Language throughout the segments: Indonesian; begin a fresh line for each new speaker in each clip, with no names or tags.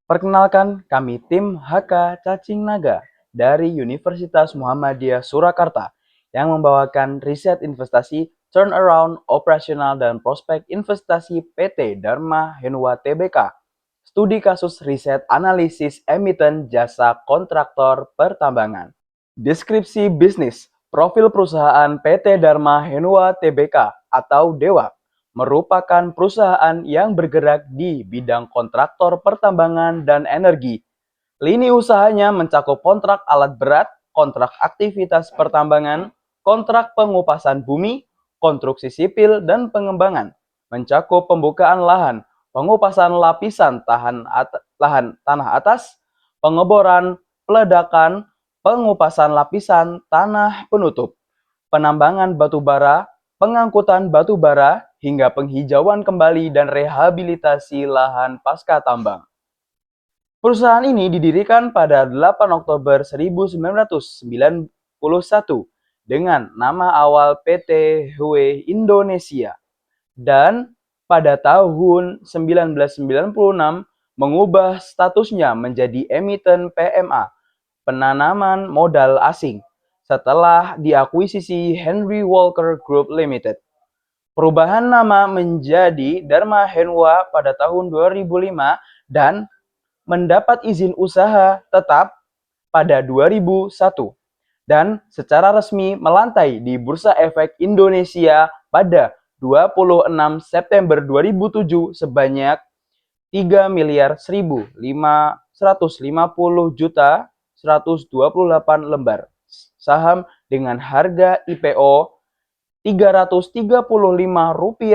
Perkenalkan, kami tim HK Cacing Naga dari Universitas Muhammadiyah Surakarta yang membawakan riset investasi, turnaround, operasional, dan prospek investasi PT Dharma Henua Tbk. Studi kasus riset analisis emiten jasa kontraktor pertambangan. Deskripsi bisnis, profil perusahaan PT Dharma Henua Tbk atau DEWA merupakan perusahaan yang bergerak di bidang kontraktor pertambangan dan energi. Lini usahanya mencakup kontrak alat berat, kontrak aktivitas pertambangan, kontrak pengupasan bumi, konstruksi sipil, dan pengembangan. Mencakup pembukaan lahan, pengupasan lapisan lahan tanah atas, pengeboran, peledakan, pengupasan lapisan tanah penutup, penambangan batu bara, pengangkutan batu bara, hingga penghijauan kembali dan rehabilitasi lahan pasca tambang. Perusahaan ini didirikan pada 8 Oktober 1991 dengan nama awal PT Hue Indonesia dan pada tahun 1996 mengubah statusnya menjadi emiten PMA, penanaman modal asing, setelah diakuisisi Henry Walker Group Limited. Perubahan nama menjadi Dharma Henua pada tahun 2005 dan mendapat izin usaha tetap pada 2001 dan secara resmi melantai di Bursa Efek Indonesia pada 26 September 2007 sebanyak 3 miliar 1.550 juta 128 lembar saham dengan harga IPO Rp335.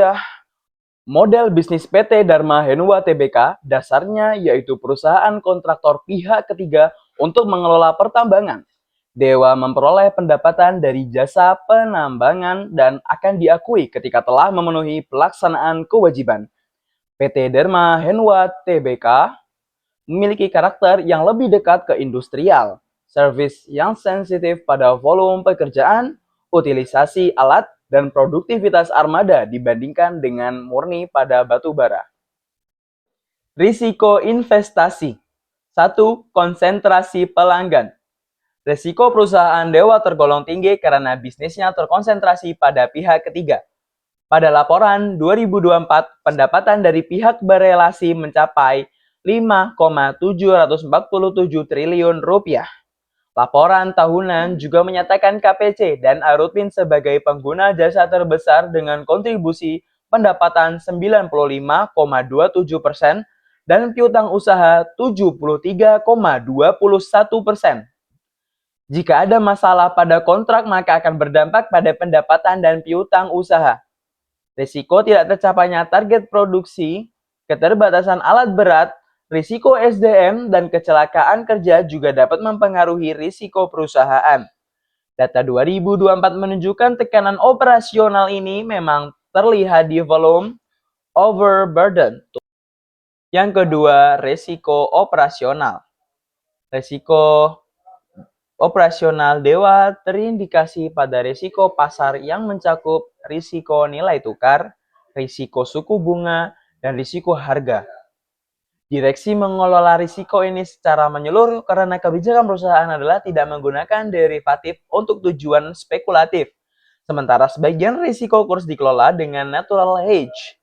Model bisnis PT Dharma Henua Tbk dasarnya yaitu perusahaan kontraktor pihak ketiga untuk mengelola pertambangan. Dewa memperoleh pendapatan dari jasa penambangan dan akan diakui ketika telah memenuhi pelaksanaan kewajiban. PT Dharma Henua Tbk memiliki karakter yang lebih dekat ke industrial, servis yang sensitif pada volume pekerjaan, utilisasi alat, dan produktivitas armada dibandingkan dengan murni pada batu bara. Risiko investasi. 1. Konsentrasi pelanggan. Risiko perusahaan Dewa tergolong tinggi karena bisnisnya terkonsentrasi pada pihak ketiga. Pada laporan 2024, pendapatan dari pihak berelasi mencapai 5,747 triliun rupiah. Laporan tahunan juga menyatakan KPC dan Arutmin sebagai pengguna jasa terbesar dengan kontribusi pendapatan 95,27% dan piutang usaha 73,21%. Jika ada masalah pada kontrak, maka akan berdampak pada pendapatan dan piutang usaha. Risiko tidak tercapainya target produksi, keterbatasan alat berat, risiko SDM, dan kecelakaan kerja juga dapat mempengaruhi risiko perusahaan. Data 2024 menunjukkan tekanan operasional ini memang terlihat di volume overburden. Yang kedua, risiko operasional. Risiko operasional Dewa terindikasi pada risiko pasar yang mencakup risiko nilai tukar, risiko suku bunga, dan risiko harga. Direksi mengelola risiko ini secara menyeluruh karena kebijakan perusahaan adalah tidak menggunakan derivatif untuk tujuan spekulatif. Sementara sebagian risiko kurs dikelola dengan natural hedge.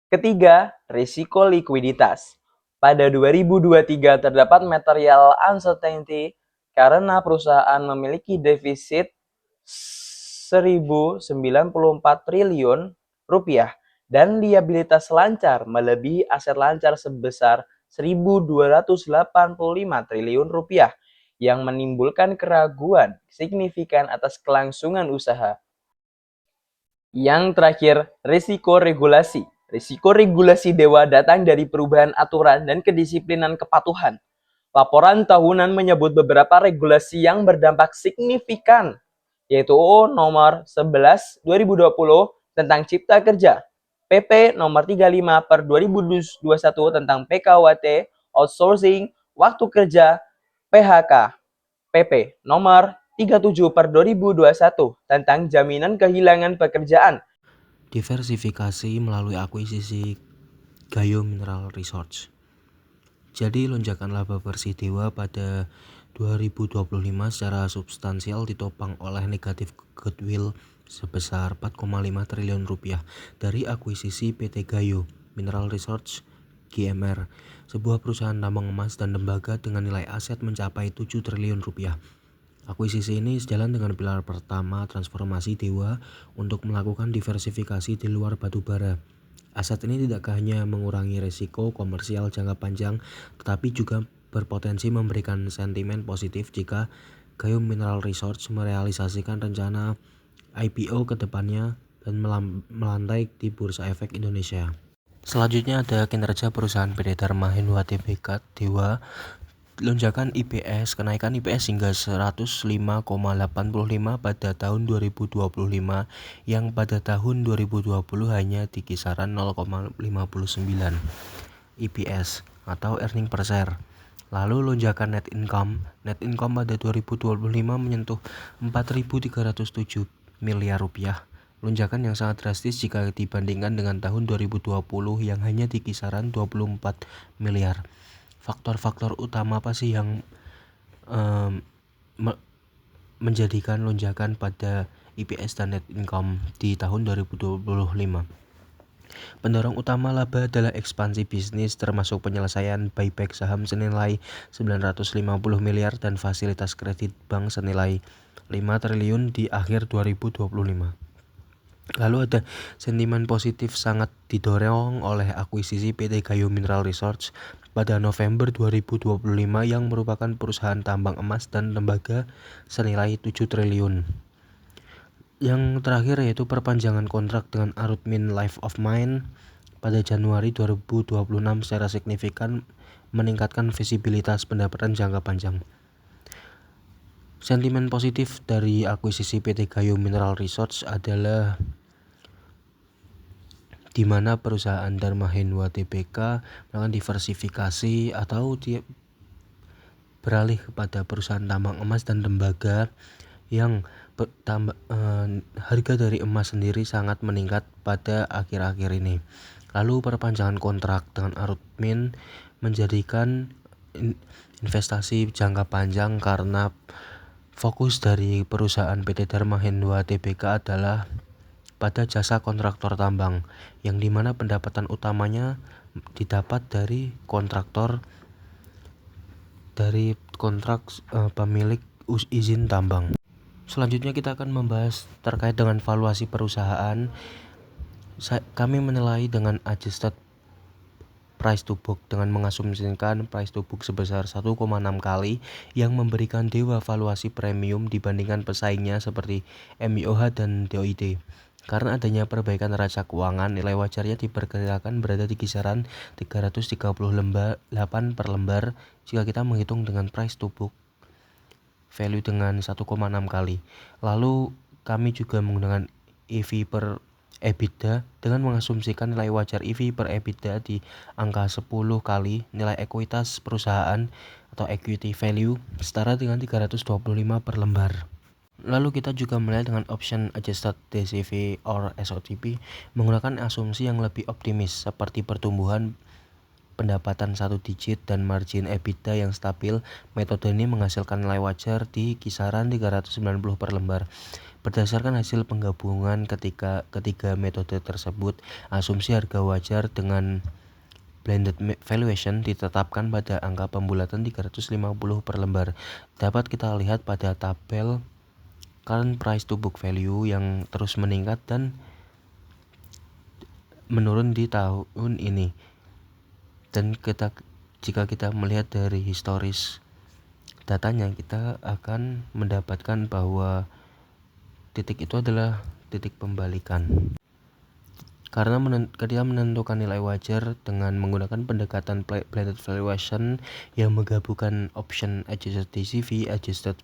Ketiga, risiko likuiditas. Pada 2023 terdapat material uncertainty karena perusahaan memiliki defisit 1.094 triliun rupiah dan liabilitas lancar melebihi aset lancar sebesar 1.285 triliun rupiah yang menimbulkan keraguan signifikan atas kelangsungan usaha. Yang terakhir, risiko regulasi. Risiko regulasi Dewa datang dari perubahan aturan dan kedisiplinan kepatuhan. Laporan tahunan menyebut beberapa regulasi yang berdampak signifikan, yaitu UU nomor 11 2020 tentang Cipta Kerja, PP nomor 35 per 2021 tentang PKWT, outsourcing, waktu kerja, PHK, PP nomor 37 per 2021 tentang jaminan kehilangan pekerjaan.
Diversifikasi melalui akuisisi Gayo Mineral Resource. Jadi lonjakan laba bersih Dewa pada 2025 secara substansial ditopang oleh negatif goodwill sebesar 4,5 triliun rupiah dari akuisisi PT Gayo Mineral Resources GMR, sebuah perusahaan tambang emas dan tembaga dengan nilai aset mencapai 7 triliun rupiah. Akuisisi ini sejalan dengan pilar pertama transformasi Dewa untuk melakukan diversifikasi di luar batu bara. Aset ini tidak hanya mengurangi risiko komersial jangka panjang, tetapi juga berpotensi memberikan sentimen positif jika Gayo Mineral Resources merealisasikan rencana IPO ke depannya dan melantai di Bursa Efek Indonesia. Selanjutnya ada kinerja perusahaan PT Dharma Hendwa Tbk Dewa. Lonjakan IPS, kenaikan IPS hingga 105,85 pada tahun 2025 yang pada tahun 2020 hanya di kisaran 0,59 IPS atau earning per share. Lalu lonjakan net income pada 2025 menyentuh 4.307 miliar rupiah. Lonjakan yang sangat drastis jika dibandingkan dengan tahun 2020 yang hanya di kisaran 24 miliar. Faktor-faktor utama apa sih yang menjadikan lonjakan pada IPS dan net income di tahun 2025? Pendorong utama laba adalah ekspansi bisnis termasuk penyelesaian buyback saham senilai 950 miliar dan fasilitas kredit bank senilai 5 triliun di akhir 2025. Lalu ada sentimen positif sangat didorong oleh akuisisi PT Gayo Mineral Resources pada November 2025 yang merupakan perusahaan tambang emas dan tembaga senilai 7 triliun. Yang terakhir yaitu perpanjangan kontrak dengan Arutmin Life of Mine pada Januari 2026 secara signifikan meningkatkan visibilitas pendapatan jangka panjang. Sentimen positif dari akuisisi PT Gayo Mineral Resources adalah di mana perusahaan Dharma Hendwa Tbk melakukan diversifikasi atau beralih kepada perusahaan tambang emas dan tembaga yang harga dari emas sendiri sangat meningkat pada akhir-akhir ini. Lalu perpanjangan kontrak dengan Arutmin menjadikan investasi jangka panjang karena fokus dari perusahaan PT Dharma Hendwa Tbk adalah pada jasa kontraktor tambang, yang dimana pendapatan utamanya didapat dari kontraktor dari kontrak pemilik izin tambang. Selanjutnya kita akan membahas terkait dengan valuasi perusahaan. Kami menilai dengan adjusted price to book dengan mengasumsikan price to book sebesar 1,6 kali yang memberikan Dewa valuasi premium dibandingkan pesaingnya seperti MIOH dan DOID. Karena adanya perbaikan neraca keuangan, nilai wajarnya diperkirakan berada di kisaran 338 per lembar jika kita menghitung dengan price to book value dengan 1,6 kali. Lalu kami juga menggunakan EV per EBITDA dengan mengasumsikan nilai wajar EV per EBITDA di angka 10 kali nilai ekuitas perusahaan atau equity value setara dengan 325 per lembar. Lalu kita juga melihat dengan option adjusted DCF or SOTP menggunakan asumsi yang lebih optimis seperti pertumbuhan pendapatan 1 digit dan margin EBITDA yang stabil. Metode ini menghasilkan nilai wajar di kisaran 390 per lembar. Berdasarkan hasil penggabungan ketiga metode tersebut, asumsi harga wajar dengan blended valuation ditetapkan pada angka pembulatan 350 per lembar. Dapat kita lihat pada tabel current price to book value yang terus meningkat dan menurun di tahun ini. Dan jika kita melihat dari historis datanya, kita akan mendapatkan bahwa titik itu adalah titik pembalikan. Karena ketika menentukan nilai wajar dengan menggunakan pendekatan blended valuation yang menggabungkan option adjusted DCV, adjusted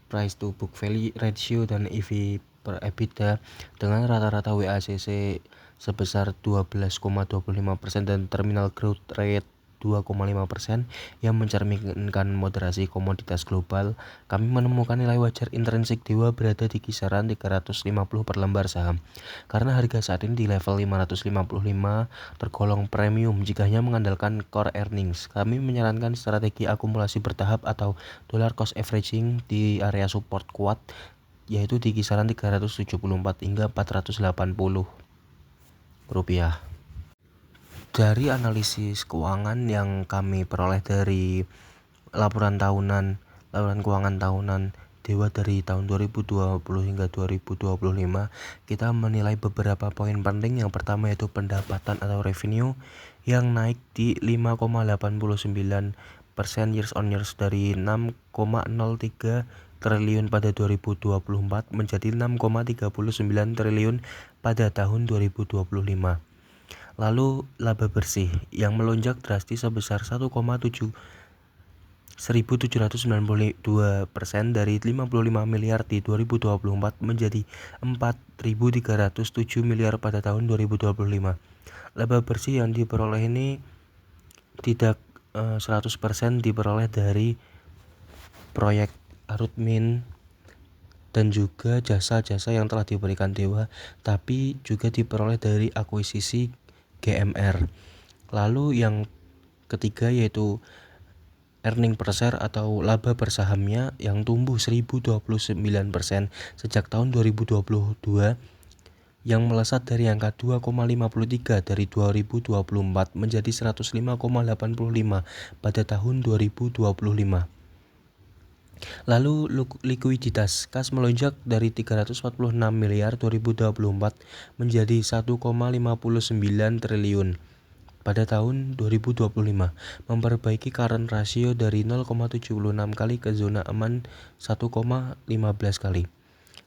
price to book value ratio dan EV per EBITDA dengan rata-rata WACC sebesar 12,25% dan terminal growth rate 2,5% yang mencerminkan moderasi komoditas global. Kami menemukan nilai wajar intrinsik Dewa berada di kisaran 350 per lembar saham. Karena harga saat ini di level 555 tergolong premium jika hanya mengandalkan core earnings. Kami menyarankan strategi akumulasi bertahap atau dollar cost averaging di area support kuat, yaitu di kisaran 374 hingga 480 rupiah. Dari analisis keuangan yang kami peroleh dari laporan keuangan tahunan Dewa dari tahun 2020 hingga 2025, kita menilai beberapa poin penting. Yang pertama yaitu pendapatan atau revenue yang naik di 5,89% years on years dari 6,03 triliun pada 2024 menjadi 6,39 triliun pada tahun 2025. Lalu laba bersih yang melonjak drastis sebesar 1,792% dari 55 miliar di 2024 menjadi 4.307 miliar pada tahun 2025. Laba bersih yang diperoleh ini tidak 100% diperoleh dari proyek Arutmin dan juga jasa-jasa yang telah diberikan Dewa, tapi juga diperoleh dari akuisisi GMR. Lalu yang ketiga yaitu earning per share atau laba per sahamnya yang tumbuh 1029% sejak tahun 2022, yang melesat dari angka 2,53 dari 2024 menjadi 105,85 pada tahun 2025. Lalu likuiditas kas melonjak dari 346 miliar 2024 menjadi 1,59 triliun pada tahun 2025, memperbaiki current ratio dari 0,76 kali ke zona aman 1,15 kali.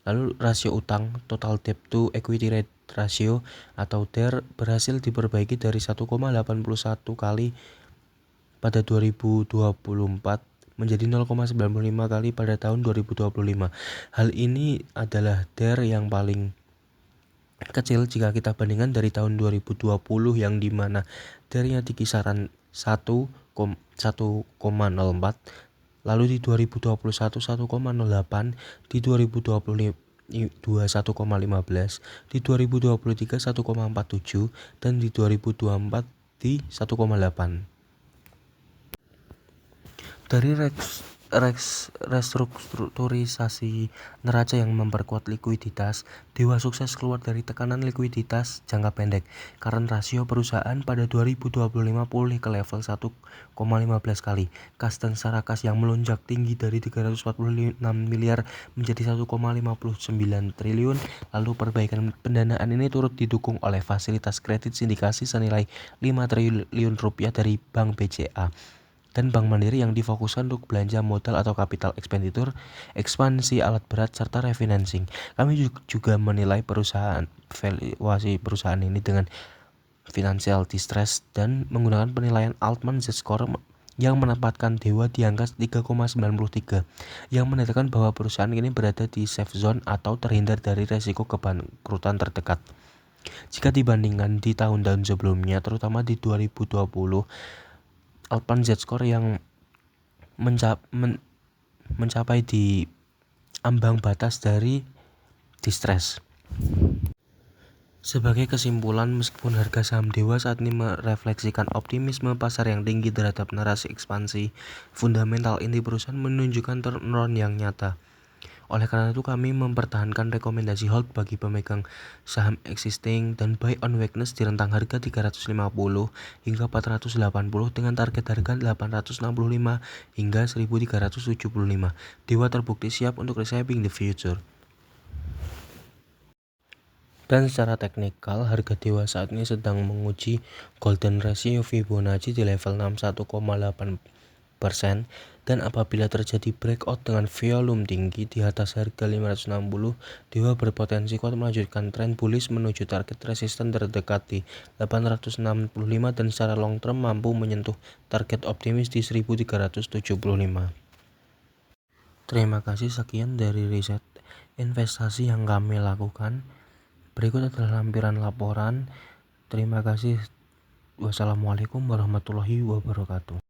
Lalu rasio utang total debt to equity ratio atau DER berhasil diperbaiki dari 1,81 kali pada 2024 menjadi 0,95 kali pada tahun 2025. Hal ini adalah DER yang paling kecil jika kita bandingkan dari tahun 2020 yang dimana DER-nya di kisaran 1,04, lalu di 2021 1,08, di 2022 1,15, di 2023 1,47, dan di 2024 di 1,8. Dari restrukturisasi neraca yang memperkuat likuiditas, Dewa sukses keluar dari tekanan likuiditas jangka pendek. Current rasio perusahaan pada 2025 pulih ke level 1,15 kali. Kas dan secara kas yang melonjak tinggi dari 346 miliar menjadi 1,59 triliun. Lalu perbaikan pendanaan ini turut didukung oleh fasilitas kredit sindikasi senilai 5 triliun rupiah dari Bank BCA dan Bank Mandiri yang difokuskan untuk belanja modal atau capital expenditure, ekspansi alat berat, serta refinancing. Kami juga menilai valuasi perusahaan ini dengan financial distress dan menggunakan penilaian Altman Z-Score yang menempatkan Dewa di angka 3,93, yang menandakan bahwa perusahaan ini berada di safe zone atau terhindar dari resiko kebangkrutan terdekat. Jika dibandingkan di tahun-tahun sebelumnya, terutama di 2020, Altman Z-Score yang mencapai di ambang batas dari distress. Sebagai kesimpulan, meskipun harga saham Dewa saat ini merefleksikan optimisme pasar yang tinggi terhadap narasi ekspansi, fundamental inti perusahaan menunjukkan turnaround yang nyata. Oleh karena itu, kami mempertahankan rekomendasi hold bagi pemegang saham existing dan buy on weakness di rentang harga 350 hingga 480 dengan target harga 865 hingga 1375. Dewa terbukti siap untuk reshaping the future. Dan secara teknikal, harga Dewa saat ini sedang menguji golden ratio Fibonacci di level 61,8%, dan apabila terjadi breakout dengan volume tinggi di atas harga 560, Dewa berpotensi kuat melanjutkan tren bullish menuju target resisten terdekat di 865 dan secara long term mampu menyentuh target optimis di 1375. Terima kasih, sekian dari riset investasi yang kami lakukan. Berikut adalah lampiran laporan. Terima kasih Wassalamualaikum warahmatullahi wabarakatuh.